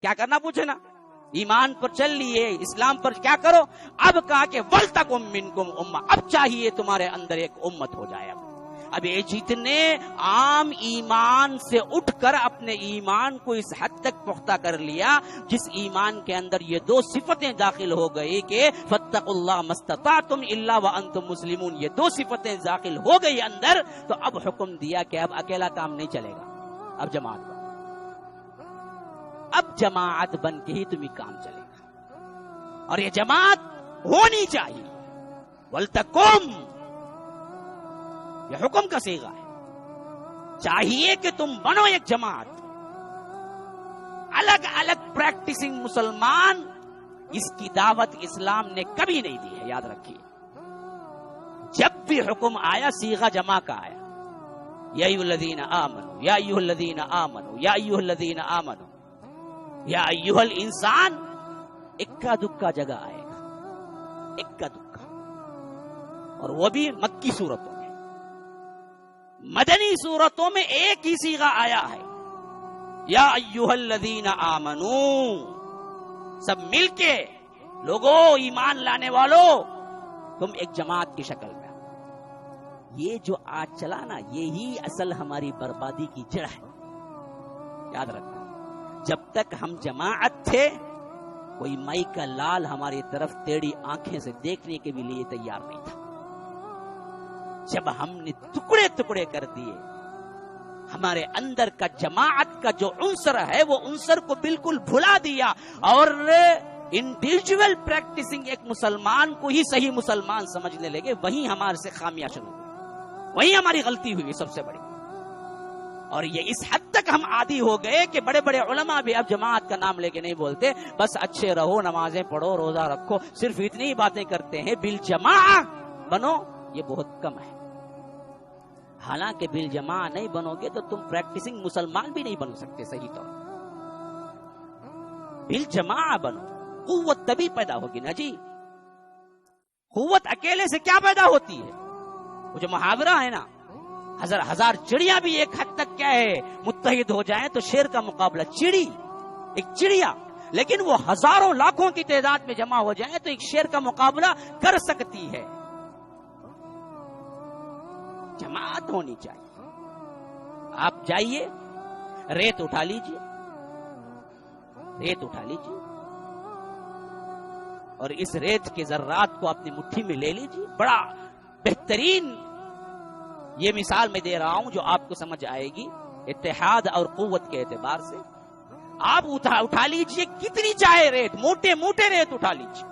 کیا کرنا پوچھے نا, ایمان پر چل لیے, اسلام پر کیا کرو. اب کہا کہ وَلْتَكُن مِّنكُمْ أُمَّةٌ, اب چاہیے تمہارے اندر ایک امت ہو جائے. اب یہ جتنے عام ایمان سے اٹھ کر اپنے ایمان کو اس حد تک پختہ کر لیا جس ایمان کے اندر یہ دو صفتیں داخل ہو گئی کہ فَاتَّقُوا اللَّهَ مَا اسْتَطَعْتُمْ إِلَّا وَأَنْتُمْ مُسْلِمُونَ, یہ دو صفتیں داخل ہو گئی اندر, تو اب حکم دیا کہ اب اکیلا کام نہیں چلے گا, اب جماعت بن, اب جماعت بن کے ہی تمہیں کام چلے گا. اور یہ جماعت ہونی چاہیے. وَلْتَكُن, یہ حکم کا صیغہ ہے, چاہیے کہ تم بنو ایک جماعت. الگ الگ پریکٹسنگ مسلمان, اس کی دعوت اسلام نے کبھی نہیں دی ہے, یاد رکھیے. جب بھی حکم آیا صیغہ جمع کا آیا, یا ایھا الذین آمنوا, یا ایھا الذین آمنوا, یا ایھا الذین آمنوا, یا ایھا الانسان, اکا دکا جگہ آئے گا, اکا دکا, اور وہ بھی مکی صورتوں میں. مدنی صورتوں میں ایک ہی صیغہ آیا ہے, یا ایھا الذین آمنو, سب مل کے لوگوں ایمان لانے والوں تم ایک جماعت کی شکل میں. یہ جو آج چلا نا, یہی اصل ہماری بربادی کی جڑ ہے, یاد رکھنا. جب تک ہم جماعت تھے کوئی مائی کا لال ہماری طرف ٹیڑھی آنکھیں سے دیکھنے کے بھی لیے تیار نہیں تھا. جب ہم نے ٹکڑے ٹکڑے کر دیے, ہمارے اندر کا جماعت کا جو عنصر ہے وہ عنصر کو بالکل بھلا دیا, اور انڈیویجول پریکٹسنگ ایک مسلمان کو ہی صحیح مسلمان سمجھنے لگے, وہیں ہمارے سے خامیاں شروع ہوئی, وہیں ہماری غلطی ہوئی سب سے بڑی. اور یہ اس حد تک ہم عادی ہو گئے کہ بڑے بڑے علماء بھی اب جماعت کا نام لے کے نہیں بولتے, بس اچھے رہو, نمازیں پڑھو, روزہ رکھو, صرف اتنی ہی باتیں کرتے ہیں. بالجماع بنو, یہ بہت کم ہے. حالانکہ بالجماع نہیں بنو گے تو تم پریکٹسنگ مسلمان بھی نہیں بن سکتے صحیح طور. بالجماع بنو, قوت تبھی پیدا ہوگی نا جی. قوت اکیلے سے کیا پیدا ہوتی ہے؟ وہ جو محاورہ ہے نا, ہزار چڑیاں بھی ایک حد تک کیا ہے متحد ہو جائیں تو شیر کا مقابلہ, چڑی ایک چڑیا, لیکن وہ ہزاروں لاکھوں کی تعداد میں جمع ہو جائیں تو ایک شیر کا مقابلہ کر سکتی ہے. جماعت ہونی چاہیے. آپ جائیے, ریت اٹھا لیجیے, ریت اٹھا لیجیے, اور اس ریت کے ذرات کو اپنی مٹھی میں لے لیجیے. بڑا بہترین یہ مثال میں دے رہا ہوں جو آپ کو سمجھ آئے گی اتحاد اور قوت کے اعتبار سے. آپ اٹھا لیجئے کتنی چاہے ریت, موٹے موٹے ریت اٹھا لیجئے,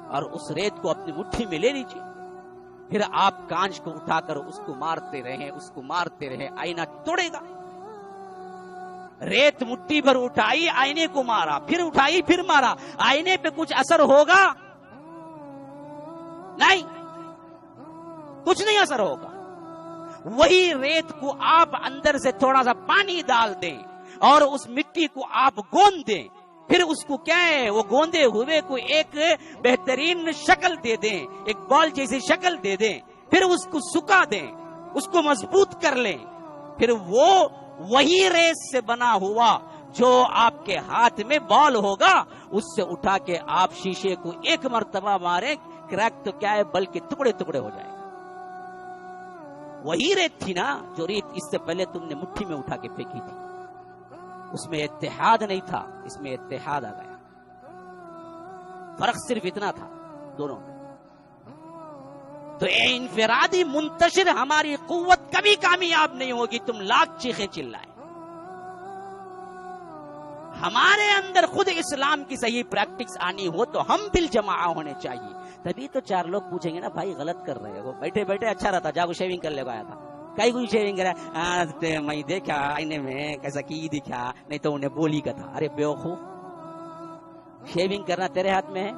اور اس ریت کو اپنی مٹھی میں لے لیجئے. پھر آپ کانچ کو اٹھا کر اس کو مارتے رہیں, اس کو مارتے رہیں, آئینہ توڑے گا. ریت مٹھی بھر اٹھائی, آئینے کو مارا, پھر اٹھائی, پھر مارا, آئینے پہ کچھ اثر ہوگا؟ نہیں, کچھ نہیں اثر ہوگا. وہی ریت کو آپ اندر سے تھوڑا سا پانی ڈال دیں اور اس مٹی کو آپ گوند دیں, پھر اس کو کیا ہے وہ گوندے ہوئے کو ایک بہترین شکل دے دیں, ایک بال جیسی شکل دے دیں, پھر اس کو سکھا دیں, اس کو مضبوط کر لیں, پھر وہ وہی ریت سے بنا ہوا جو آپ کے ہاتھ میں بال ہوگا اس سے اٹھا کے آپ شیشے کو ایک مرتبہ ماریں, کریک تو کیا ہے بلکہ ٹکڑے ٹکڑے ہو جائے گا. وہی ریت تھی نا جو ریت اس سے پہلے تم نے مٹھی میں اٹھا کے پھینکی تھی. اس میں اتحاد نہیں تھا, اس میں اتحاد آ گیا. فرق صرف اتنا تھا دونوں میں. تو اے انفرادی منتشر ہماری قوت کبھی کامیاب نہیں ہوگی, تم لاکھ چیخیں چلائیں. ہمارے اندر خود اسلام کی صحیح پریکٹس آنی ہو تو ہم بالجماع ہونے چاہیے. تبھی تو چار لوگ پوچھیں گے نا بھائی غلط کر رہے ہو, بیٹھے بیٹھے اچھا رہتا, جاگو شیونگ کر لے گا. آیا تھا کئی کوئی شیونگ کرا, میں دیکھا آئینے میں کیسا کی دکھا, نہیں تو انہیں بولی کا تھا. ارے بیوقوف, شیونگ کرنا تیرے ہاتھ میں ہے.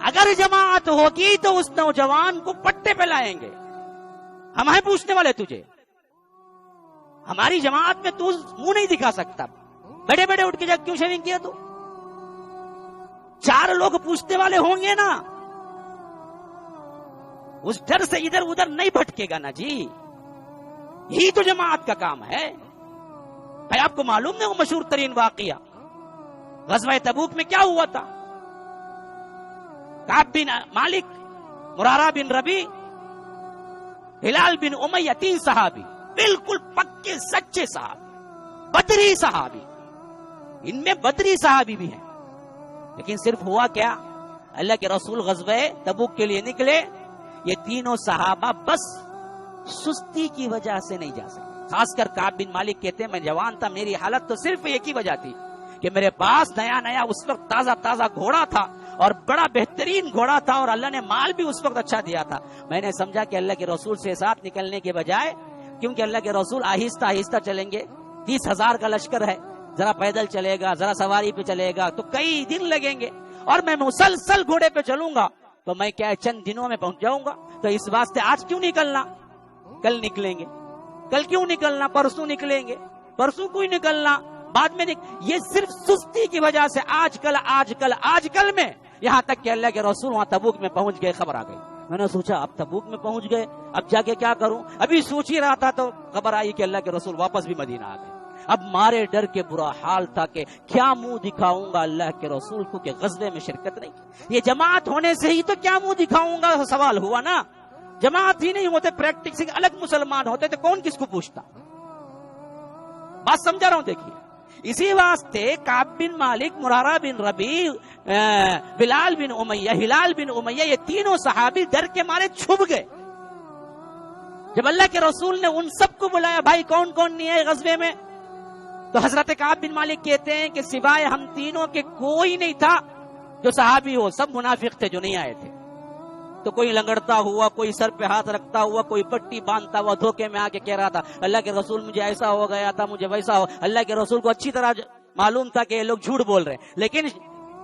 اگر جماعت ہوگی تو اس نوجوان کو پٹے پہ لائیں گے. ہم ہیں پوچھنے والے تجھے, ہماری جماعت میں تو منہ نہیں دکھا سکتا, بیٹھے بیٹھے اٹھ کے جا کیوں شیونگ کیا تو؟ چار لوگ پوچھنے والے ہوں گے نا, اس ڈر سے ادھر ادھر نہیں بھٹکے گا نا جی. یہی تو جماعت کا کام ہے. بھائی آپ کو معلوم نہیں وہ مشہور ترین واقعہ غزوہ تبوک میں کیا ہوا تھا؟ کعب بن مالک، مرارہ بن ربی، ہلال بن امیہ، 3 صحابی بالکل پکے سچے صحابی، بدری صحابی، ان میں بدری صحابی بھی ہیں. لیکن صرف ہوا کیا، اللہ کے رسول غزوہ تبوک کے لیے نکلے، یہ تینوں صحابہ بس سستی کی وجہ سے نہیں جا سکتے. خاص کر کعب بن مالک کہتے ہیں میں جوان تھا، میری حالت تو صرف ایک ہی وجہ تھی کہ میرے پاس نیا نیا اس وقت تازہ تازہ گھوڑا تھا اور بڑا بہترین گھوڑا تھا، اور اللہ نے مال بھی اس وقت اچھا دیا تھا. میں نے سمجھا کہ اللہ کے رسول سے ساتھ نکلنے کے بجائے، کیونکہ اللہ کے رسول آہستہ آہستہ چلیں گے، 30,000 کا لشکر ہے، ذرا پیدل چلے گا، ذرا سواری پہ چلے گا تو کئی دن لگیں گے، اور میں مسلسل گھوڑے پہ چلوں گا تو میں کیا چند دنوں میں پہنچ جاؤں گا. تو اس واسطے آج کیوں نکلنا، کل نکلیں گے. کل کیوں نکلنا، پرسوں نکلیں گے. پرسوں کوئی نکلنا، بعد میں یہ صرف سستی کی وجہ سے آج کل میں، یہاں تک کہ اللہ کے رسول وہاں تبوک میں پہنچ گئے. خبر آ گئی، میں نے سوچا اب تبوک میں پہنچ گئے، اب جا کے کیا کروں. ابھی سوچ ہی رہا تھا تو خبر آئی کہ اللہ کے رسول واپس بھی مدینہ آ گئے. اب مارے ڈر کے برا حال تھا کہ کیا منہ دکھاؤں گا اللہ کے رسول کو کہ غزوے میں شرکت نہیں کی. یہ جماعت ہونے سے ہی تو کیا منہ دکھاؤں گا سوال ہوا نا. جماعت ہی نہیں ہوتے، پریکٹسنگ الگ مسلمان ہوتے تو کون کس کو پوچھتا. بات سمجھا رہا ہوں. دیکھیے اسی واسطے کعب بن مالک، مرارہ بن ربی، بلال بن امیہ، ہلال بن امیہ، یہ تینوں صحابی ڈر کے مارے چھپ گئے. جب اللہ کے رسول نے ان سب کو بلایا، بھائی کون کون نہیں ہے غزوے میں، تو حضرت کعب بن مالک کہتے ہیں کہ سوائے ہم تینوں کے کوئی نہیں تھا جو صحابی ہو، سب منافق تھے جو نہیں آئے تھے. تو کوئی لنگڑتا ہوا، کوئی سر پہ ہاتھ رکھتا ہوا، کوئی پٹی باندھتا ہوا دھوکے میں آ کے کہہ رہا تھا اللہ کے رسول مجھے ایسا ہو گیا تھا، مجھے ویسا ہو. اللہ کے رسول کو اچھی طرح معلوم تھا کہ یہ لوگ جھوٹ بول رہے ہیں، لیکن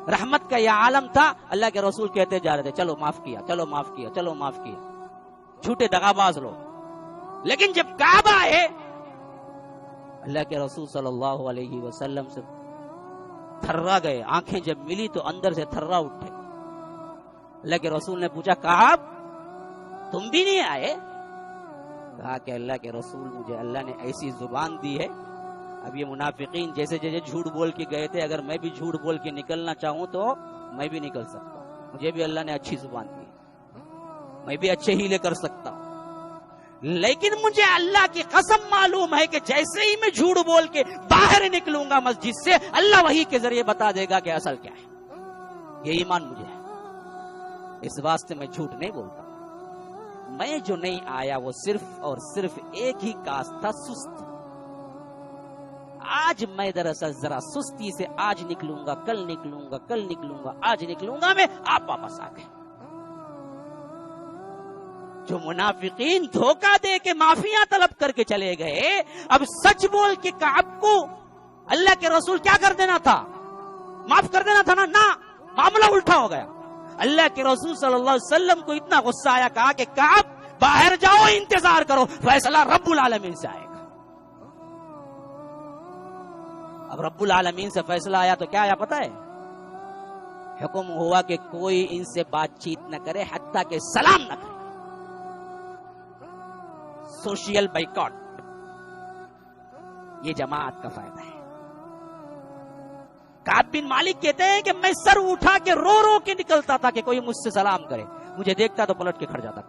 رحمت کا یہ عالم تھا. اللہ کے رسول کہتے جا رہے تھے چلو معاف کیا، چلو معاف کیا، چلو معاف کیا. جھوٹے دغاباز لوگ. لیکن جب کعبہ آئے، اللہ کے رسول صلی اللہ علیہ وسلم سے تھرا گئے. آنکھیں جب ملی تو اندر سے تھرا اٹھے. اللہ کے رسول نے پوچھا کعب تم بھی نہیں آئے؟ کہا کہ اللہ کے رسول مجھے اللہ نے ایسی زبان دی ہے، اب یہ منافقین جیسے جیسے جھوٹ بول کے گئے تھے، اگر میں بھی جھوٹ بول کے نکلنا چاہوں تو میں بھی نکل سکتا ہوں. مجھے بھی اللہ نے اچھی زبان دی، میں بھی اچھے ہیلے کر سکتا ہوں. لیکن مجھے اللہ کی قسم معلوم ہے کہ جیسے ہی میں جھوٹ بول کے باہر نکلوں گا مسجد سے، اللہ وحی کے ذریعے بتا دے گا کہ اصل کیا ہے. یہ ایمان مجھے ہے، اس واسطے میں جھوٹ نہیں بولتا. میں جو نہیں آیا وہ صرف اور صرف ایک ہی کاز تھا، سستی. آج میں دراصل ذرا سستی سے آج نکلوں گا، کل نکلوں گا، کل نکلوں گا، آج نکلوں گا میں، آپ واپس آ گئے. جو منافقین دھوکہ دے کے معافیاں طلب کر کے چلے گئے، اب سچ بول کے کعب کو اللہ کے رسول کیا کر دینا تھا، معاف کر دینا تھا نا. معاملہ الٹا ہو گیا. اللہ کے رسول صلی اللہ علیہ وسلم کو اتنا غصہ آیا، کہا کہ کعب باہر جاؤ، انتظار کرو، فیصلہ رب العالمین سے آئے گا. اب رب العالمین سے فیصلہ آیا تو کیا آیا پتہ ہے؟ حکم ہوا کہ کوئی ان سے بات چیت نہ کرے حتیٰ کہ سلام نہ کرے. Social boycott. یہ جماعت کا فائدہ ہے. کعب بن مالک کہتے ہیں کہ میں سر اٹھا کے رو رو کے نکلتا تھا کہ کوئی مجھ سے سلام کرے، مجھے دیکھتا تو پلٹ کے کھڑ جاتا.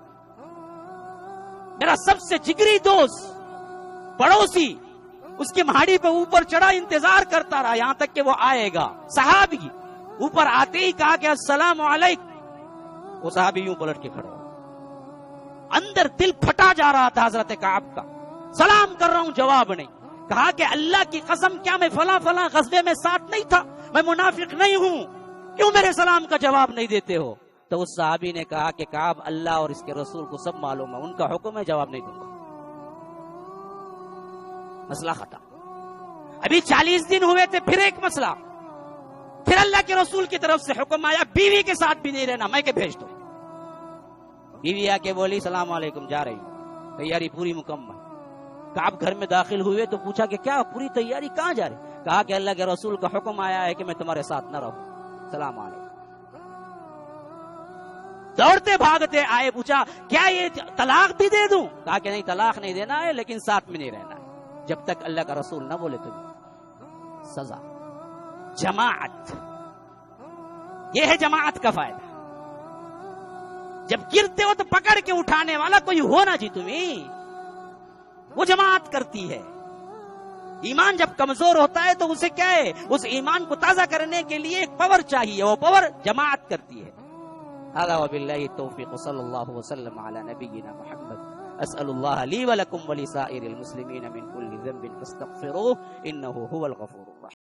میرا سب سے جگری دوست، پڑوسی، اس کی مہاڑی پہ اوپر چڑھا انتظار کرتا رہا یہاں تک کہ وہ آئے گا. صحابی اوپر آتے ہی کہا کہ السلام علیکم، وہ صحابی یوں پلٹ کے کھڑا. اندر دل پھٹا جا رہا تھا حضرت کعب کا. سلام کر رہا ہوں، جواب نہیں. کہا کہ اللہ کی قسم کیا میں فلاں فلاں غزوے میں ساتھ نہیں تھا، میں منافق نہیں ہوں، کیوں میرے سلام کا جواب نہیں دیتے ہو؟ تو اس صحابی نے کہا کہ کعب اللہ اور اس کے رسول کو سب معلوم ہے، ان کا حکم ہے، جواب نہیں دوں گا. مسئلہ ختم. ابھی 40 دن ہوئے تھے، پھر ایک مسئلہ. پھر اللہ کے رسول کی طرف سے حکم آیا بیوی کے ساتھ بھی نہیں رہنا، میں کہ بھیج دو. بیوی آ کے بولی السلام علیکم، جا رہی ہوں، تیاری پوری مکمل. کعب گھر میں داخل ہوئے تو پوچھا کہ کیا پوری تیاری، کہاں جا رہی؟ کہا کہ اللہ کے رسول کا حکم آیا ہے کہ میں تمہارے ساتھ نہ رہوں، سلام علیکم. دوڑتے بھاگتے آئے، پوچھا کیا یہ طلاق بھی دے دوں؟ کہا کہ نہیں، طلاق نہیں دینا ہے، لیکن ساتھ میں نہیں رہنا ہے جب تک اللہ کا رسول نہ بولے. تمہیں سزا. جماعت، یہ ہے جماعت کا فائدہ. جب گرتے ہو تو پکڑ کے اٹھانے والا کوئی ہونا جی تمہیں، وہ جماعت کرتی ہے. ایمان جب کمزور ہوتا ہے تو اسے کیا ہے، اس ایمان کو تازہ کرنے کے لیے ایک پاور چاہیے، وہ پاور جماعت کرتی ہے. هذا وبالله التوفیق، صلی اللہ وسلم علی نبینا محمد. اسأل الله لي ولكم ولسائر المسلمين من كل ذنب فاستغفروه انه هو الغفور الرحيم.